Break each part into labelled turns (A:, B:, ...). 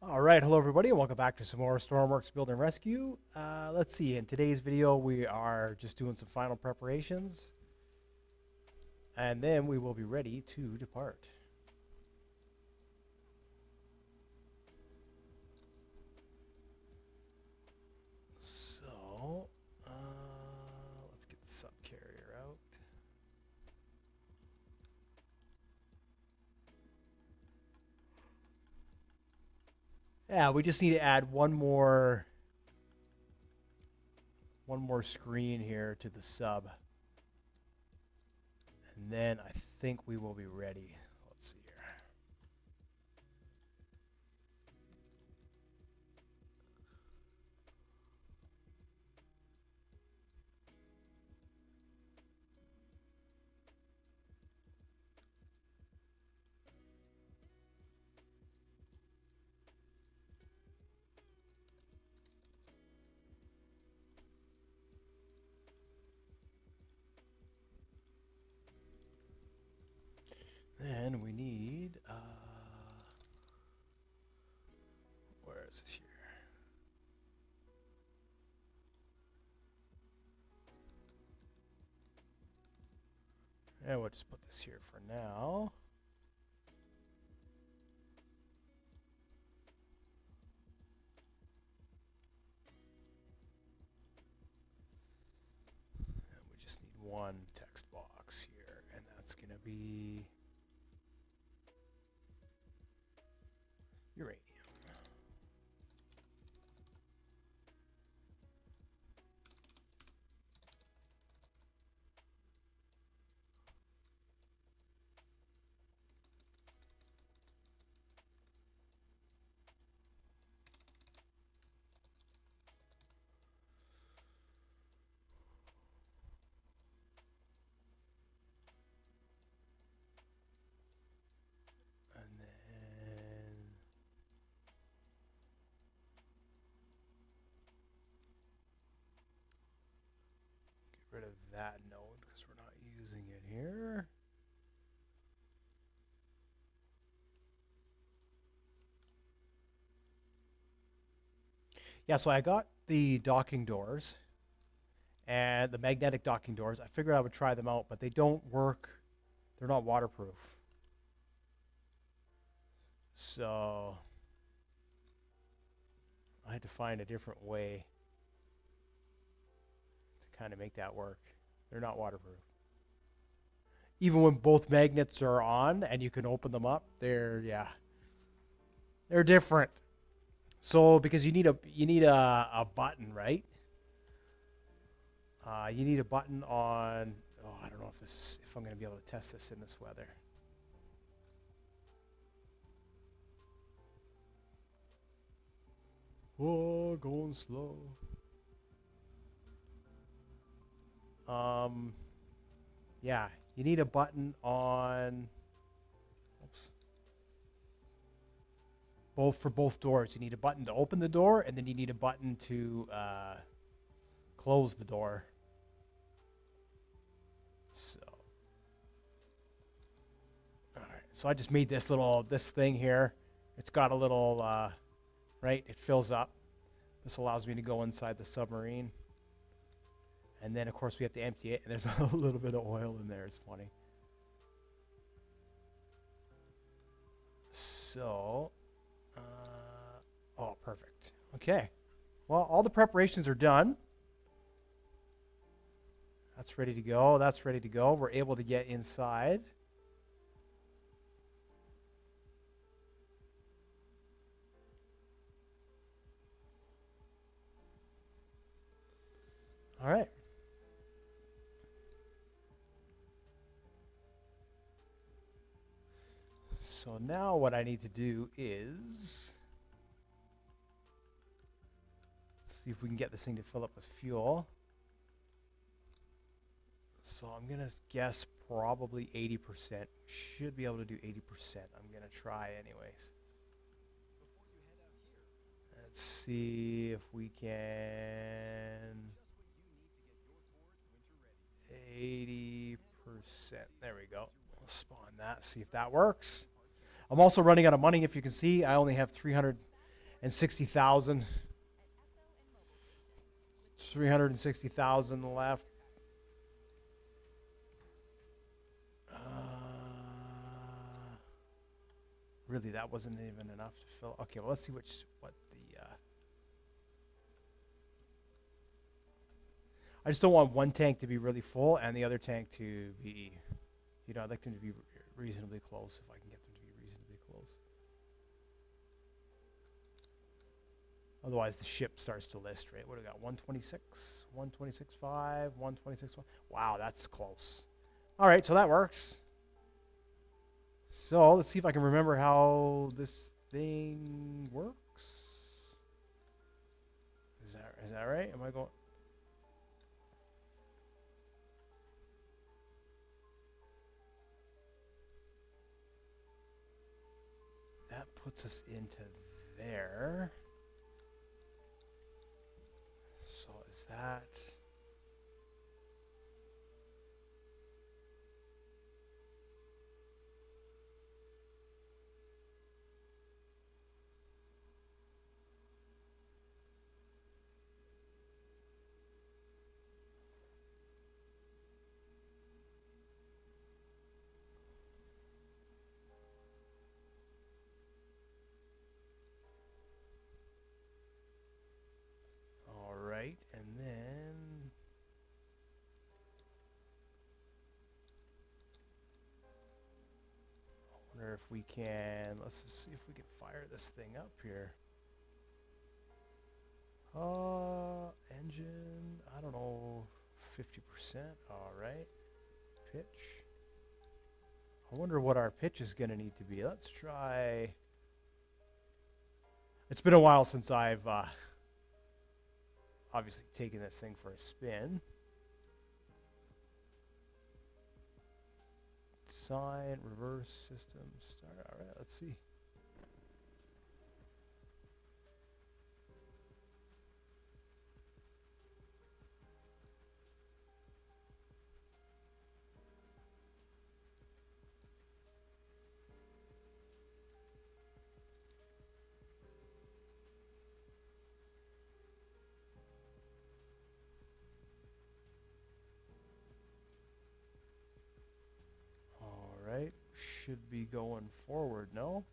A: All right, hello everybody, and welcome back to some more Stormworks Build and Rescue. Let's see, in today's video we are just doing some final preparations, and then we will be ready to depart. So, let's get the subcarrier out. Yeah, we just need to add one more screen here to the sub. And then I think we will be ready. Let's see here. Then we need, where is it here? And we'll just put this here for now. And we just need one text box here, and that's going to be uranium. And then get rid of that node because we're not using it here. Yeah, so I got the docking doors and the magnetic docking doors. I figured I would try them out, but they don't work. They're not waterproof. So I had to find a different way to kind of make that work. They're not waterproof. Even when both magnets are on and you can open them up, they're different. So because you need a button, right? You need a button on. Oh, I don't know if I'm going to be able to test this in this weather. Oh, going slow. Yeah, you need a button on. Oops. For both doors. You need a button to open the door, and then you need a button to close the door. So, all right. So I just made this thing here. It's got a little right. It fills up. This allows me to go inside the submarine. And then, of course, we have to empty it, and there's a little bit of oil in there. It's funny. So, oh, perfect. Okay. Well, all the preparations are done. That's ready to go. That's ready to go. We're able to get inside. All right. So now what I need to do is see if we can get this thing to fill up with fuel. So I'm going to guess probably 80%. Should be able to do 80%. I'm going to try anyways. Let's see if we can. 80%. There we go. We'll spawn that, see if that works. I'm also running out of money. If you can see, I only have 300 and 60,000. 360,000 left. Really, that wasn't even enough to fill. Okay, well, let's see what the. I just don't want one tank to be really full and the other tank to be, I'd like them to be reasonably close if I can get them to be reasonably close. Otherwise, the ship starts to list, right? What do we got? 126, 126.5, 126. Wow, that's close. All right, so that works. So let's see if I can remember how this thing works. Is that right? Am I going? That puts us into there. So is that? All right, and then I wonder if we can. Let's just see if we can fire this thing up here. Engine. I don't know. 50%. All right. Pitch. I wonder what our pitch is going to need to be. Let's try. It's been a while since I've obviously taken this thing for a spin. Sign, reverse, system, start. All right, let's see. All right, should be going forward, no?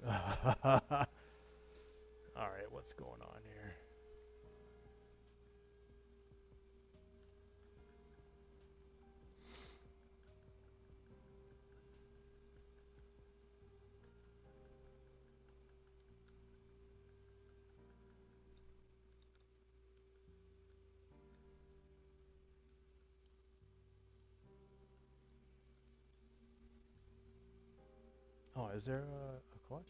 A: All right, what's going on here? Oh, is there a clutch?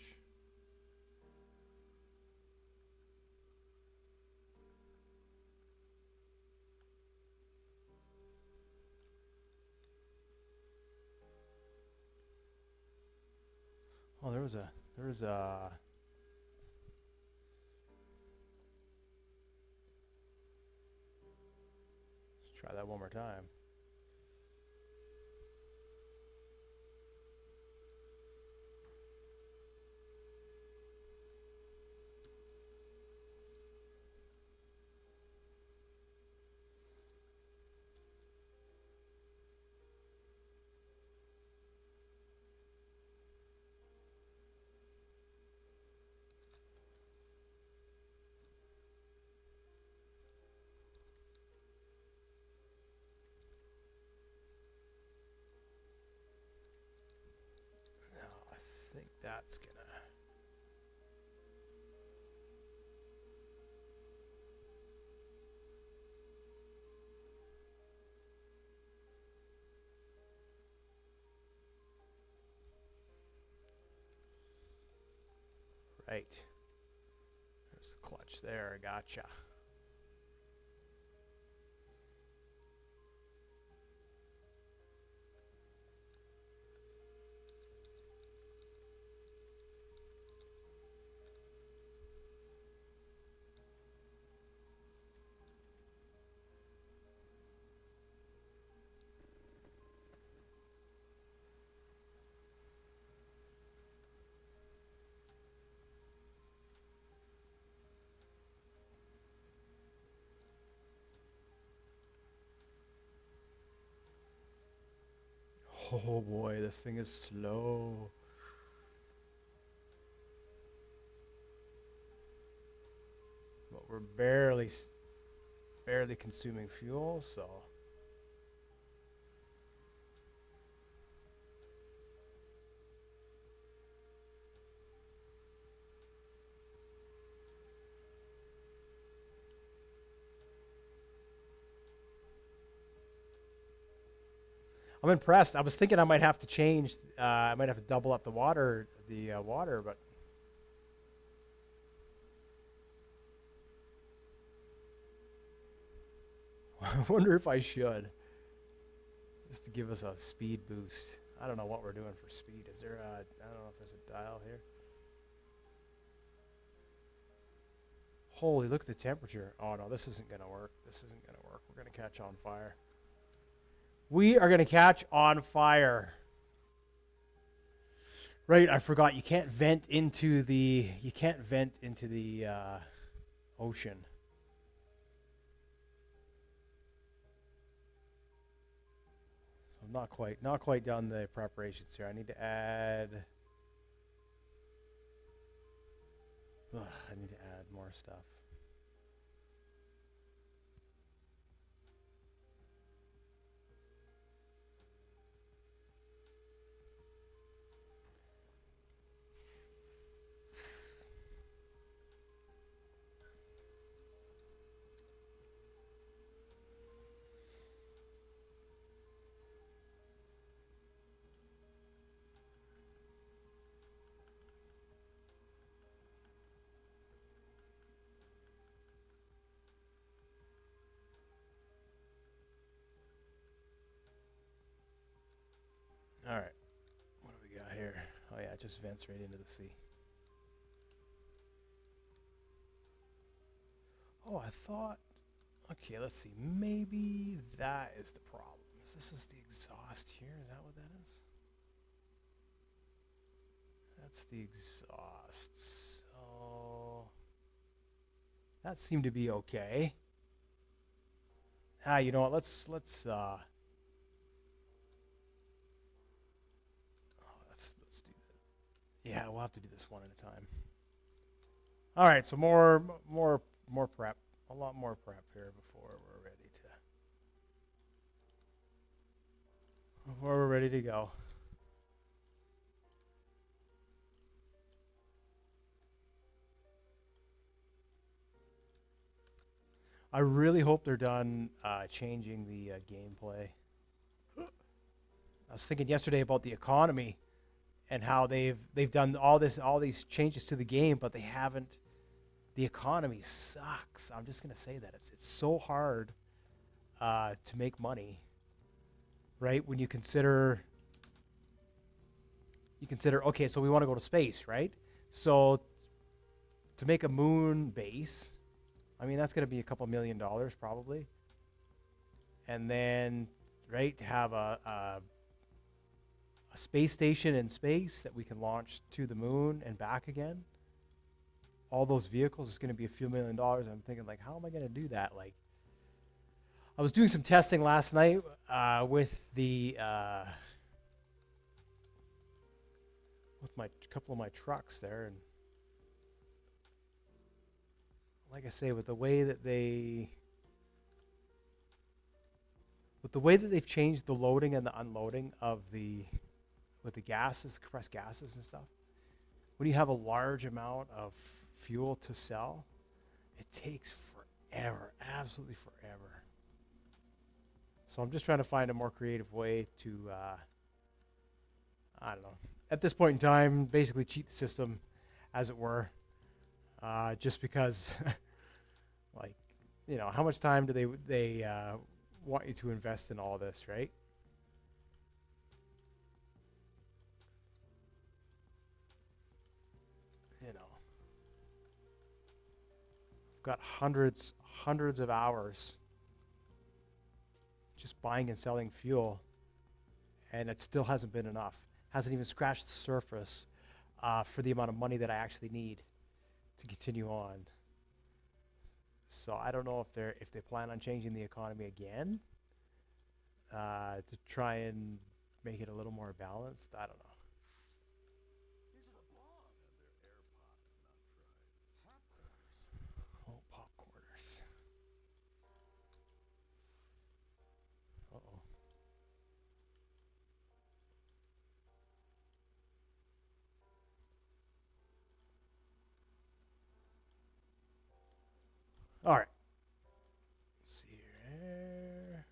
A: Oh, there was a. Let's try that one more time. No, I think that's gonna. Right. There's the clutch there. Gotcha. Oh boy, this thing is slow. But we're barely consuming fuel, so. I'm impressed. I was thinking I might have to change. I might have to double up the water, but I wonder if I should, just to give us a speed boost. I don't know what we're doing for speed. Is there? I don't know if there's a dial here. Holy, look at the temperature. Oh no, this isn't gonna work. This isn't gonna work. We're gonna catch on fire. We are gonna catch on fire. Right, I forgot. You can't vent into the. Ocean. So I'm not quite done the preparations here. I need to add. I need to add more stuff. All right. What do we got here? Oh yeah, it just vents right into the sea. Oh, I thought. Okay, let's see. Maybe that is the problem. This is the exhaust here. Is that what that is? That's the exhaust. So that seemed to be okay. You know what? Let's oh, let's do that. Yeah, we'll have to do this one at a time. All right, so more prep. A lot more prep here before we're ready to go. I really hope they're done changing the gameplay. I was thinking yesterday about the economy and how they've done all these changes to the game, but they haven't. The economy sucks. I'm just gonna say that it's so hard to make money, right? When you consider okay, so we want to go to space, right? So to make a moon base, I mean that's gonna be a couple $1,000,000 probably, and then right to have a space station in space that we can launch to the moon and back again. All those vehicles is going to be a few $1,000,000. I'm thinking, like, how am I going to do that? Like, I was doing some testing last night with my couple of my trucks there, and like I say, with the way that they've changed the loading and the unloading of with the gases, compressed gases and stuff. When you have a large amount of fuel to sell, it takes forever, absolutely forever. So I'm just trying to find a more creative way to, I don't know, at this point in time, basically cheat the system, as it were, just because, like, you know, how much time do they want you to invest in all this, right? You know, I've got hundreds of hours just buying and selling fuel, and it still hasn't been enough. Hasn't even scratched the surface for the amount of money that I actually need to continue on. So I don't know if they plan on changing the economy again to try and make it a little more balanced. I don't know. Oh, popcorners. Uh-oh. All right. Let's see here.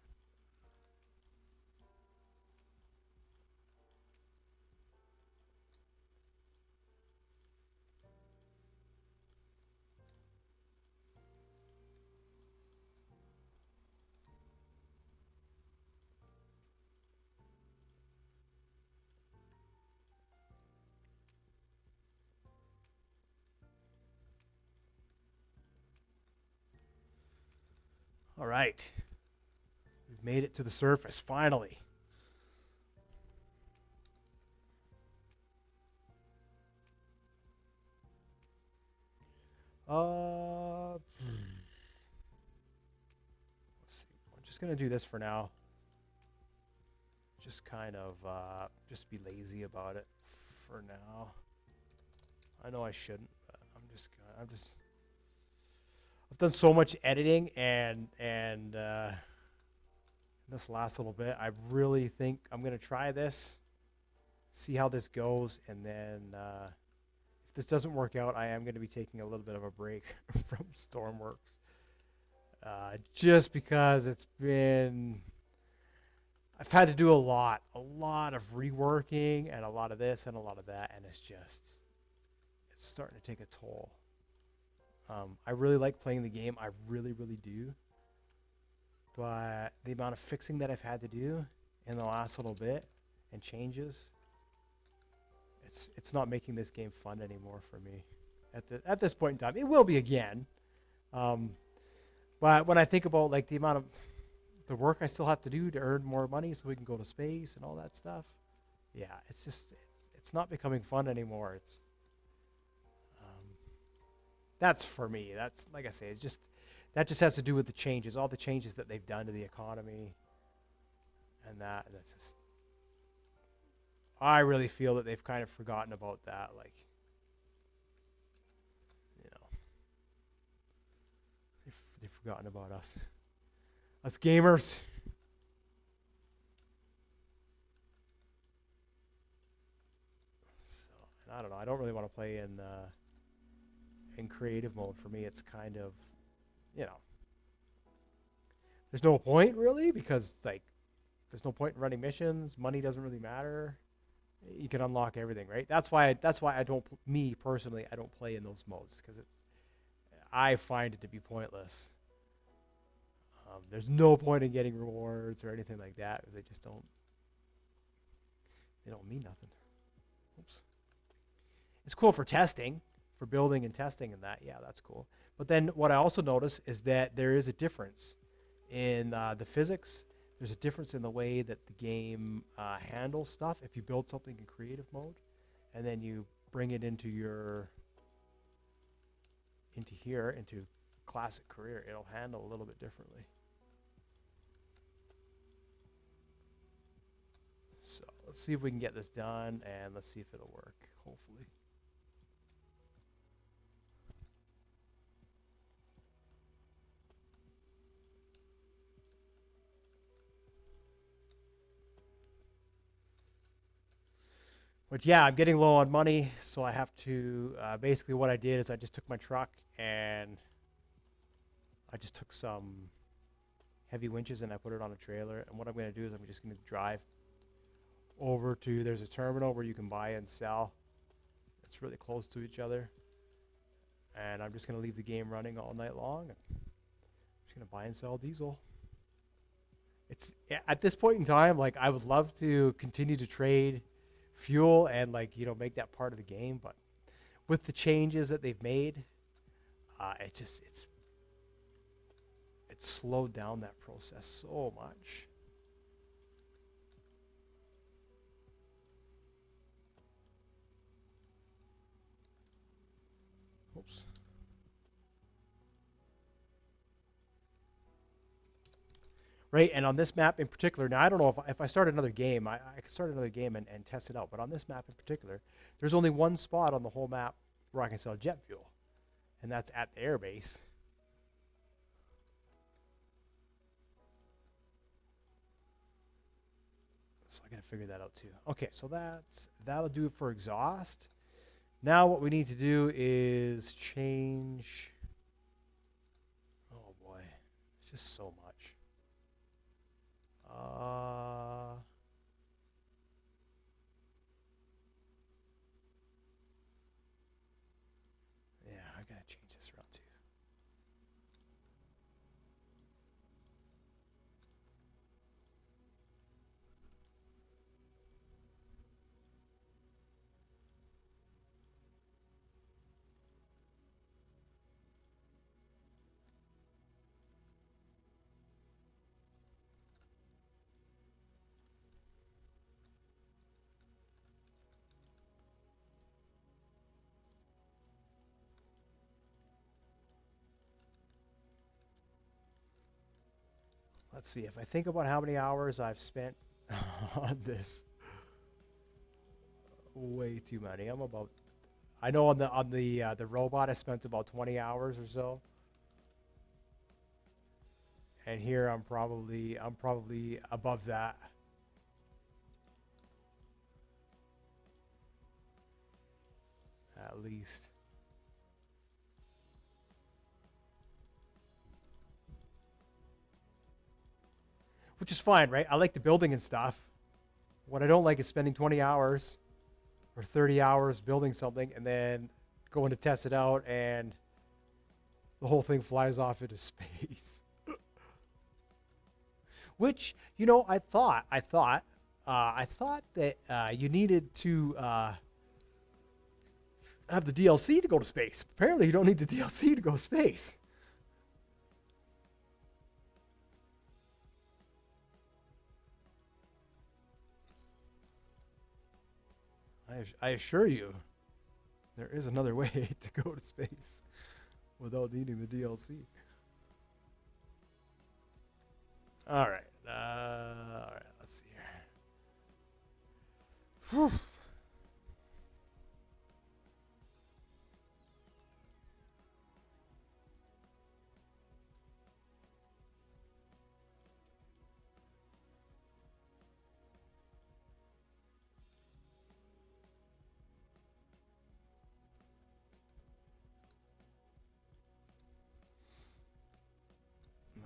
A: All right. We've made it to the surface, finally. Let's see. I'm just going to do this for now. Just kind of, just be lazy about it for now. I know I shouldn't, but I've done so much editing and this last little bit, I really think I'm going to try this, see how this goes, and then if this doesn't work out, I am going to be taking a little bit of a break from Stormworks. Just because I've had to do a lot of reworking and a lot of this and a lot of that, and it's starting to take a toll. I really like playing the game, I really, really do. But the amount of fixing that I've had to do in the last little bit and changes, it's not making this game fun anymore for me. At this point in time, it will be again. But when I think about like the amount of the work I still have to do to earn more money so we can go to space and all that stuff, yeah, it's not becoming fun anymore. That's for me. That's like I say, that just has to do with the changes, all the changes that they've done to the economy, and that's just. I really feel that they've kind of forgotten about that, like, you know, they've forgotten about us gamers. So, and I don't know. I don't really want to play in creative mode. For me, it's kind of, you know, there's no point really because like there's no point in running missions. Money doesn't really matter. You can unlock everything, right? That's why I don't, me personally, I don't play in those modes because I find it to be pointless. There's no point in getting rewards or anything like that because they don't mean nothing. Oops. It's cool for testing, for building and testing and that. Yeah, that's cool. But then what I also notice is that there is a difference in the physics. There's a difference in the way that the game handles stuff. If you build something in creative mode and then you bring it into classic career, it'll handle a little bit differently. So let's see if we can get this done and let's see if it'll work, hopefully. But yeah, I'm getting low on money, so I have to, basically what I did is I just took my truck and I just took some heavy winches and I put it on a trailer. And what I'm going to do is I'm just going to drive over to, there's a terminal where you can buy and sell. It's really close to each other. And I'm just going to leave the game running all night long. I'm just going to buy and sell diesel. It's at this point in time, like I would love to continue to trade fuel and like, you know, make that part of the game, but with the changes that they've made, it's slowed down that process so much. Oops. right? And on this map in particular, now I don't know if I start another game, I could start another game and test it out. But on this map in particular, there's only one spot on the whole map where I can sell jet fuel, and that's at the airbase. So I gotta figure that out too. Okay, so that'll do it for exhaust. Now what we need to do is change. Oh boy, it's just so much. Yeah, I gotta change this around too. Let's see, if I think about how many hours I've spent on this, way too many. I know on the robot I spent about 20 hours or so. And here I'm probably above that. At least. Which is fine, right? I like the building and stuff. What I don't like is spending 20 hours or 30 hours building something and then going to test it out and the whole thing flies off into space. Which, I thought that you needed to have the DLC to go to space. Apparently, you don't need the DLC to go to space. I assure you, there is another way to go to space without needing the DLC. All right. Let's see here. Whew.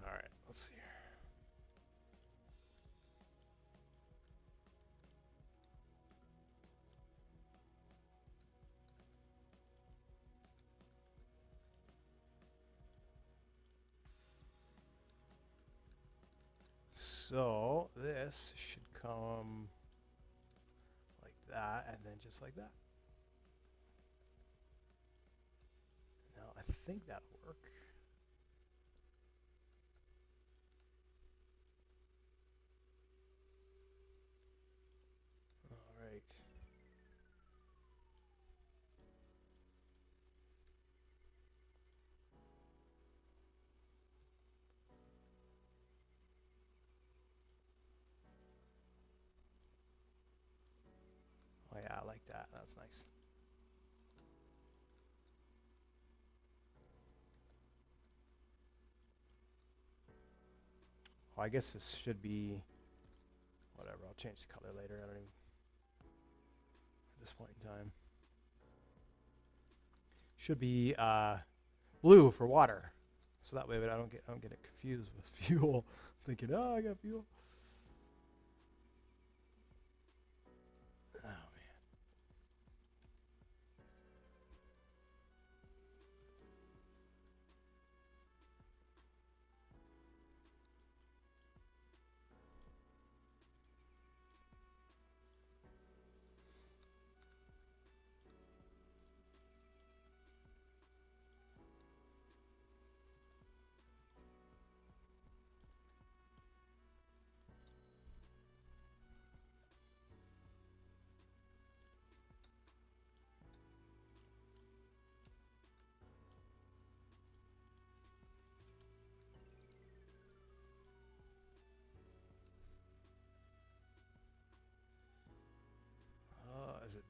A: All right. Let's see here. So this should come like that, and then just like that. Now I think that'll work. All right. Oh yeah, I like that. That's nice. Oh, I guess this should be whatever. I'll change the color later. I don't even at this point in time. Should be blue for water, so that way I don't get it confused with fuel. Thinking, oh, I got fuel. Oh man.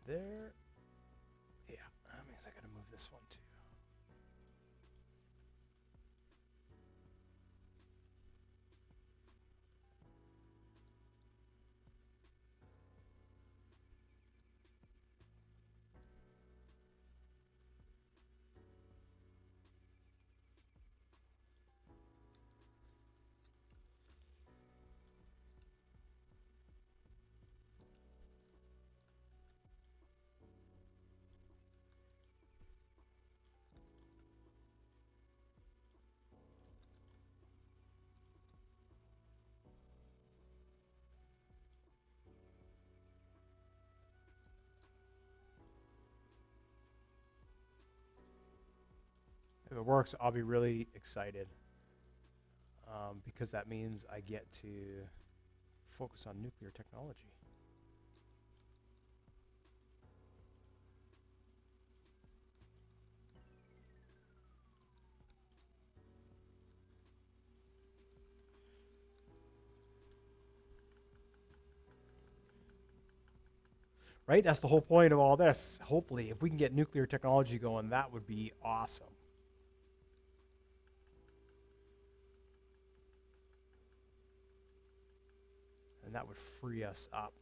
A: there. Yeah, that means I gotta move this one too. If it works, I'll be really excited because that means I get to focus on nuclear technology. Right? That's the whole point of all this. Hopefully, if we can get nuclear technology going, that would be awesome. And that would free us up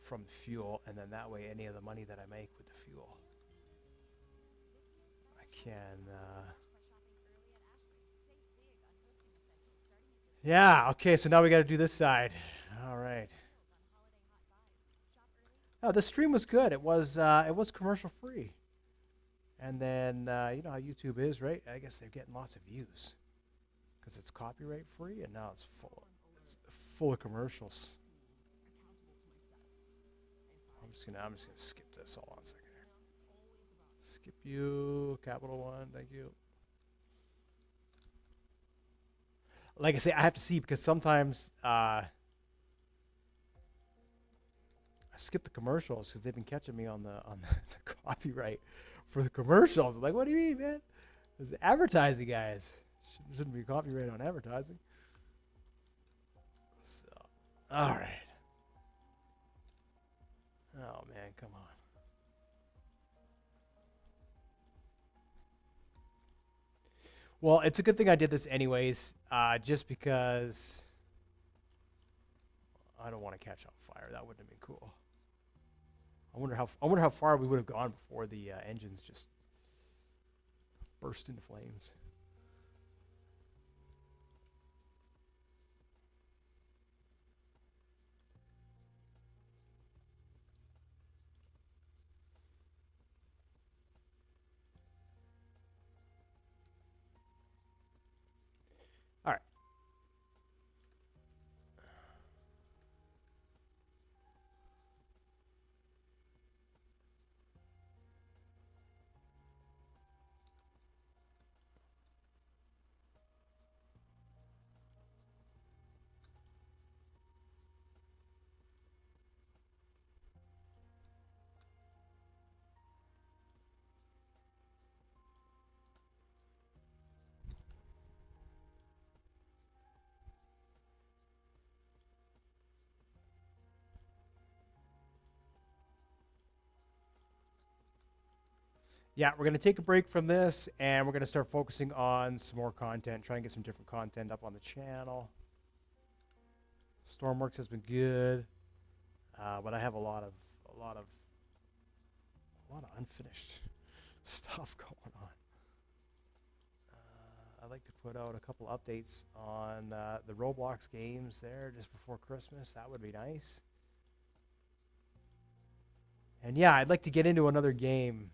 A: from fuel, and then that way any of the money that I make with the fuel, I can yeah, okay, so now we got to do this side. All right. Oh, the stream was good. It was commercial free. And then you know how YouTube is, right? I guess they're getting lots of views because it's copyright free, and now it's full of commercials. I'm just gonna skip this. Hold on a second here. Skip you, Capital One. Thank you. Like I say, I have to see because sometimes I skip the commercials because they've been catching me on the copyright for the commercials. I'm like, what do you mean, man? It's advertising, guys. Shouldn't be copyright on advertising. So, all right. Oh man, come on. Well, it's a good thing I did this anyways, just because I don't want to catch on fire. That wouldn't have been cool. I wonder how far we would have gone before the engines just burst into flames. All right. Yeah, we're going to take a break from this and we're going to start focusing on some more content, try and get some different content up on the channel. Stormworks has been good, but I have a lot of unfinished stuff going on. I'd like to put out a couple updates on the Roblox games there just before Christmas. That would be nice. And yeah, I'd like to get into another game.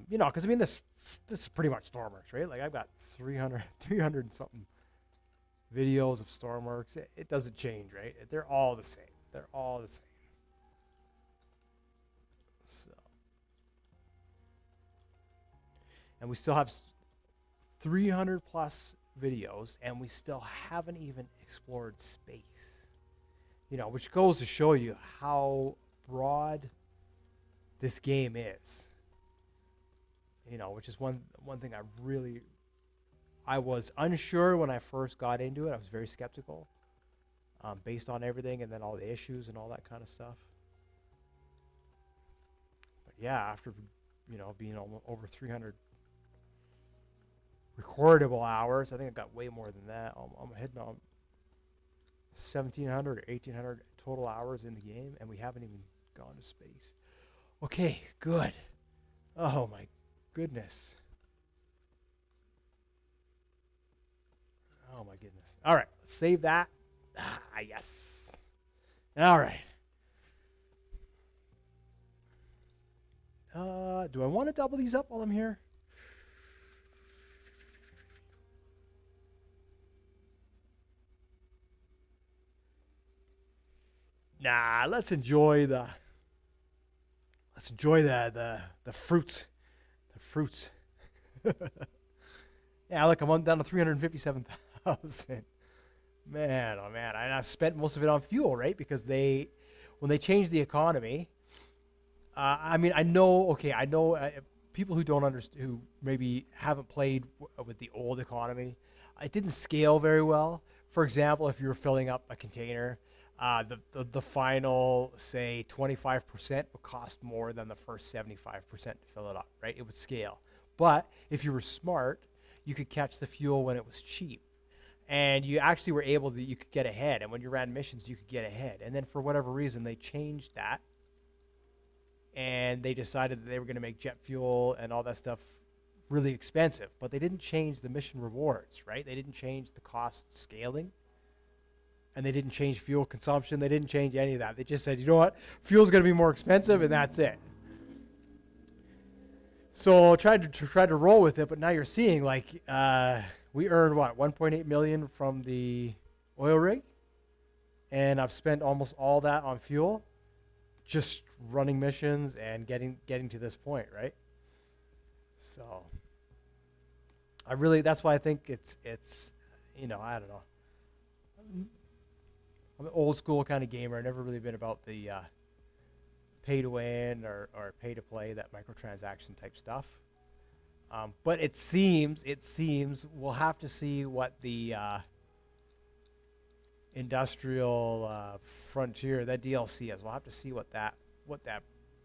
A: You know, because I mean, this is pretty much Stormworks, right? Like I've got 300 and something videos of Stormworks. It doesn't change, right? They're all the same. They're all the same. So, and we still have 300 plus videos, and we still haven't even explored space. You know, which goes to show you how broad this game is. You know, which is one thing I was unsure when I first got into it. I was very skeptical based on everything and then all the issues and all that kind of stuff. yeah, after being almost over 300 recordable hours, I think I got way more than that. I'm hitting on 1,700 or 1,800 total hours in the game, and we haven't even gone to space. Okay, good. Oh my goodness. Oh my goodness. All right, let's save that. Ah, yes. All right. Do I want to double these up while I'm here? Nah, let's enjoy the fruits. The fruits. Yeah, look, I'm down to 357,000. Man, oh man, I've spent most of it on fuel, right? Because when they changed the economy, I mean, I know people who don't understand, who maybe haven't played with the old economy, it didn't scale very well. For example, if you were filling up a container, the final, say, 25% would cost more than the first 75% to fill it up, right? It would scale. But if you were smart, you could catch the fuel when it was cheap. And you actually were able to, you could get ahead. And when you ran missions, you could get ahead. And then for whatever reason, they changed that. And they decided that they were going to make jet fuel and all that stuff really expensive. But they didn't change the mission rewards, right? They didn't change the cost scaling. And they didn't change fuel consumption. They didn't change any of that. They just said, you know what? Fuel's going to be more expensive, and that's it. So I tried to roll with it, but now you're seeing, like, we earned, what, 1.8 million from the oil rig? And I've spent almost all that on fuel, just running missions and getting to this point, right? So that's why I think it's I don't know. I'm an old school kind of gamer. I've never really been about the pay to win or pay to play, that microtransaction type stuff. But it seems we'll have to see what the industrial frontier, that DLC is. We'll have to see what that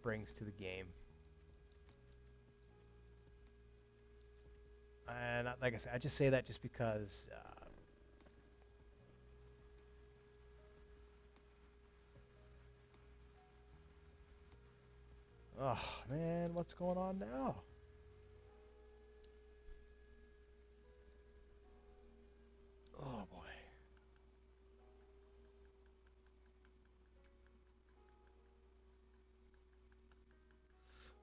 A: brings to the game. And like I said, I just say that just because. Oh man, what's going on now? Oh boy.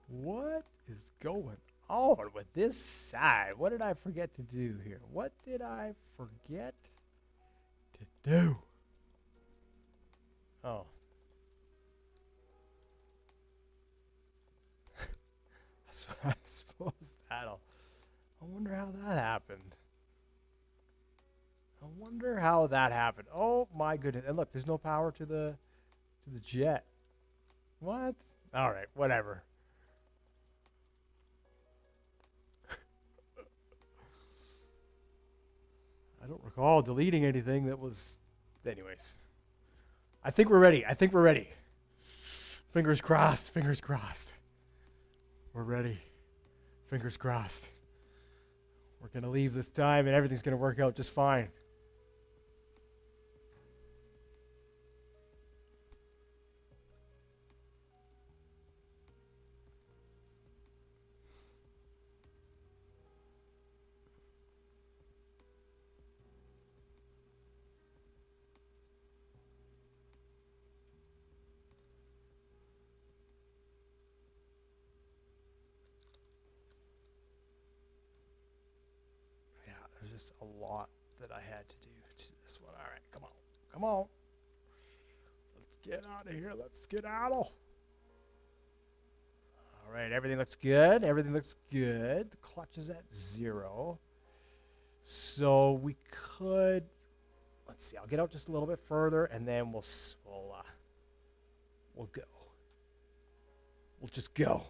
A: What is going on with this side? What did I forget to do here? What did I forget to do? Oh. I suppose that'll. I wonder how that happened. Oh my goodness! And look, there's no power to the jet. What? All right, whatever. I don't recall deleting anything that was. Anyways, I think we're ready. Fingers crossed. We're ready. Fingers crossed. We're going to leave this time and everything's going to work out just fine. There's just a lot that I had to do to this one. All right, come on. Let's get out of here. Let's skedaddle. All right, everything looks good. The clutch is at 0. So we could, let's see, I'll get out just a little bit further and then we'll go. We'll just go.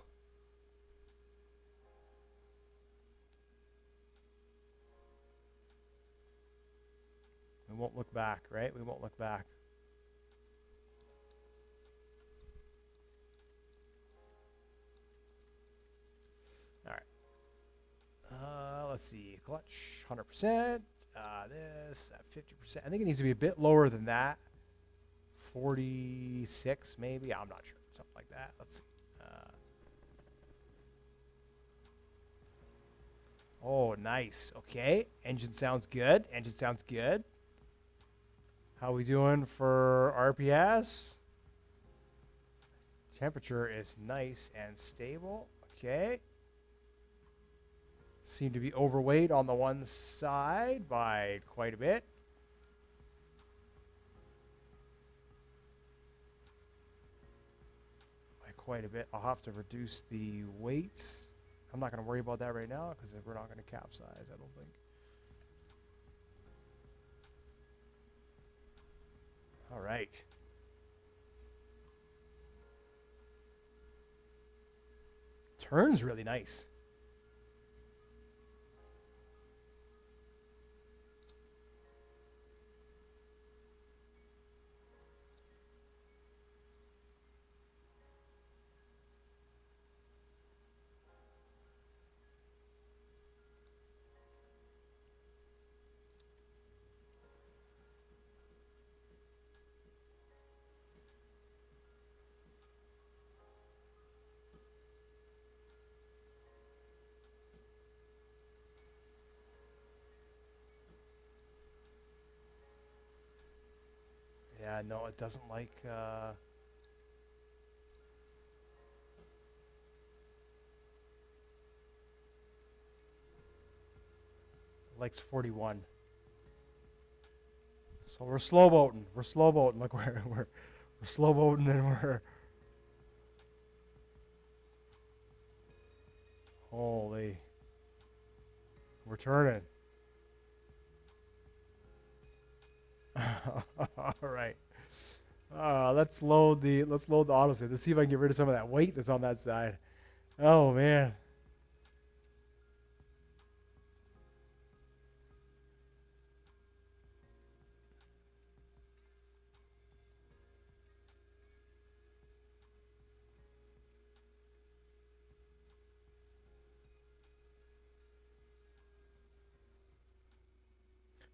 A: We won't look back, right? We won't look back. let's see, clutch 100%. This at 50%. I think it needs to be a bit lower than that. 46 maybe. I'm not sure. Something like that. Let's see. Oh, nice. Okay. Engine sounds good. Engine sounds good. How we doing for RPS? Temperature is nice and stable. Okay. Seem to be overweight on the one side by quite a bit. By quite a bit. I'll have to reduce the weights. I'm not going to worry about that right now because we're not going to capsize, I don't think. All right. Turn's really nice. Yeah, no, it doesn't like... likes 41. So we're slow boating. We're slow boating. Look, we're slow boating and we're... Holy. We're turning. All right. Let's load the autosave. Let's see if I can get rid of some of that weight that's on that side. Oh man.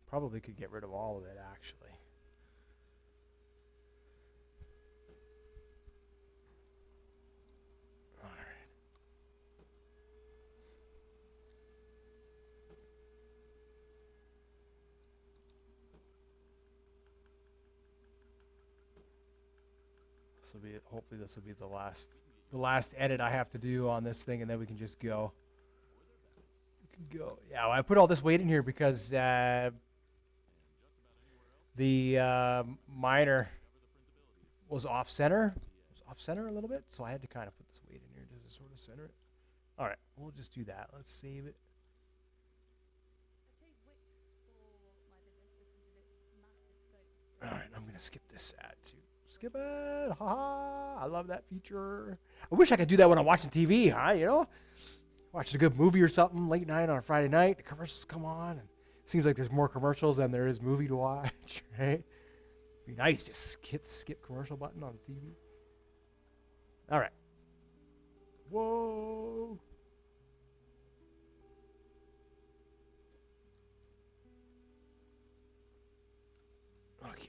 A: Probably could get rid of all of it actually. Hopefully this will be the last edit I have to do on this thing, and then we can just go. We can go. Yeah, well, I put all this weight in here because the miner was off center. It was off center a little bit, so I had to kind of put this weight in here just to sort of center it. All right, we'll just do that. Let's save it. All right, I'm gonna skip this ad too. Skip it. Ha! I love that feature. I wish I could do that when I'm watching TV, huh? You know? Watching a good movie or something late night on a Friday night. The commercials come on. And it seems like there's more commercials than there is movie to watch, right? Be nice. Just hit the skip commercial button on the TV. All right. Whoa. Okay.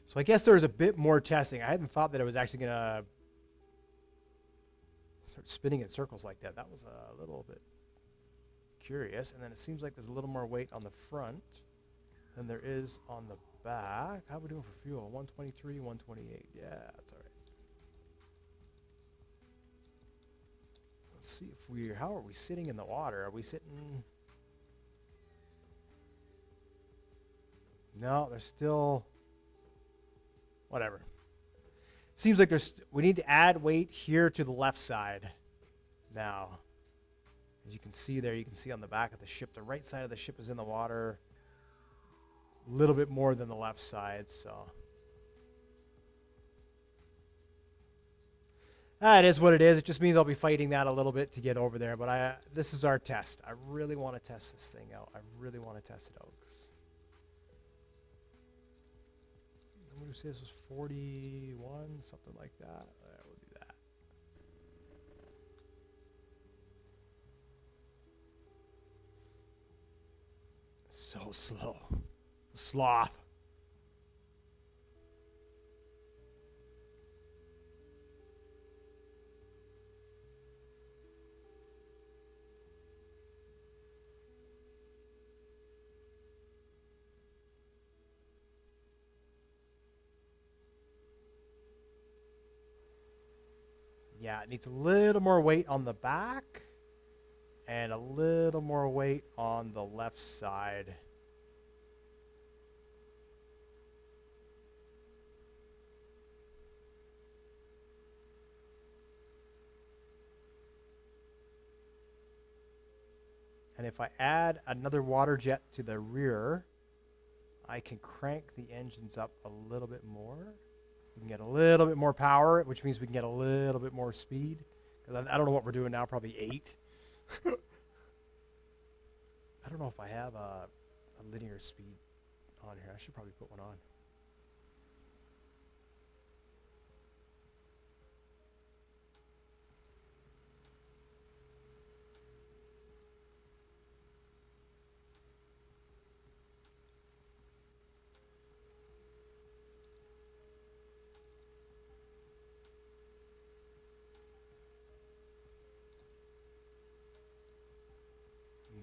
A: So I guess there was a bit more testing. I hadn't thought that it was actually going to start spinning in circles like that. That was a little bit curious. And then it seems like there's a little more weight on the front than there is on the back. How are we doing for fuel? 123, 128. Yeah, that's all right. Let's see if how are we sitting in the water? Are we sitting... No, there's still... Whatever. Seems like we need to add weight here to the left side now. As you can see there, you can see on the back of the ship, the right side of the ship is in the water a little bit more than the left side, so. That is what it is. It just means I'll be fighting that a little bit to get over there, but this is our test. I really want to test this thing out. I really want to test it out. What do we say this was 41, something like that. We'll do that. So slow. Sloth. Yeah, it needs a little more weight on the back and a little more weight on the left side. And if I add another water jet to the rear, I can crank the engines up a little bit more. We can get a little bit more power, which means we can get a little bit more speed. Because I don't know what we're doing now, probably 8. I don't know if I have a linear speed on here. I should probably put one on.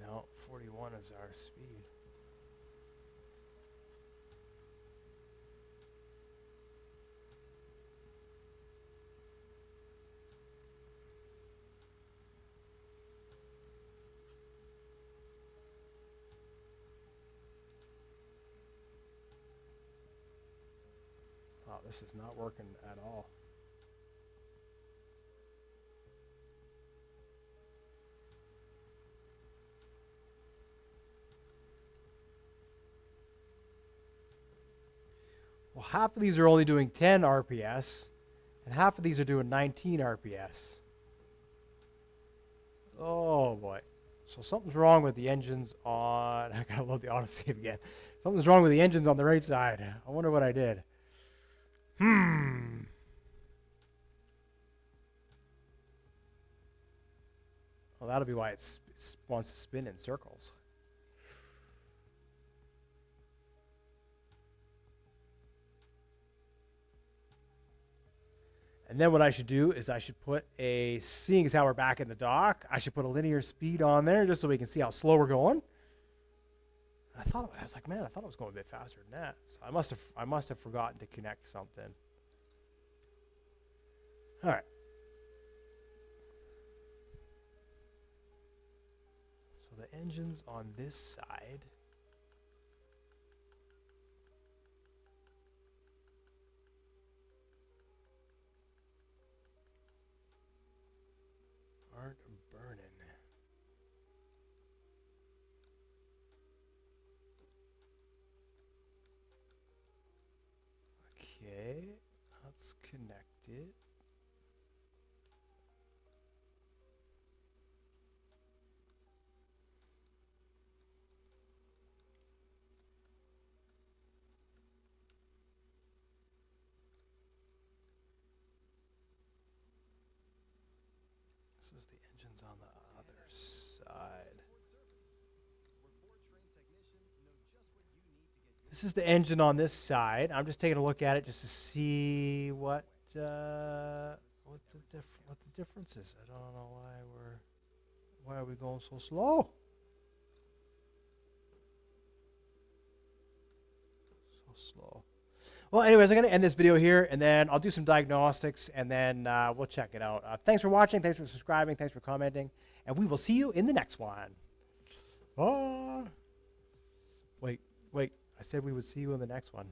A: No, 41 is our speed. Wow, this is not working at all. Well, half of these are only doing 10 RPS, and half of these are doing 19 RPS. Oh boy. So something's wrong with the engines on... I gotta load the autosave again. Something's wrong with the engines on the right side. I wonder what I did. Well, that'll be why it wants to spin in circles. And then what I should do is I should put a, seeing as how we're back in the dock, I should put a linear speed on there just so we can see how slow we're going. I was like, man, I thought I was going a bit faster than that. So I must have forgotten to connect something. All right. So the engines on this side. Aren't burning. Okay, let's connect it. This is the engines on the other side. This is the engine on this side. I'm just taking a look at it just to see what the difference is. I don't know why are we going so slow? So slow. Well, anyways, I'm going to end this video here, and then I'll do some diagnostics, and then we'll check it out. Thanks for watching. Thanks for subscribing. Thanks for commenting. And we will see you in the next one. Wait. I said we would see you in the next one.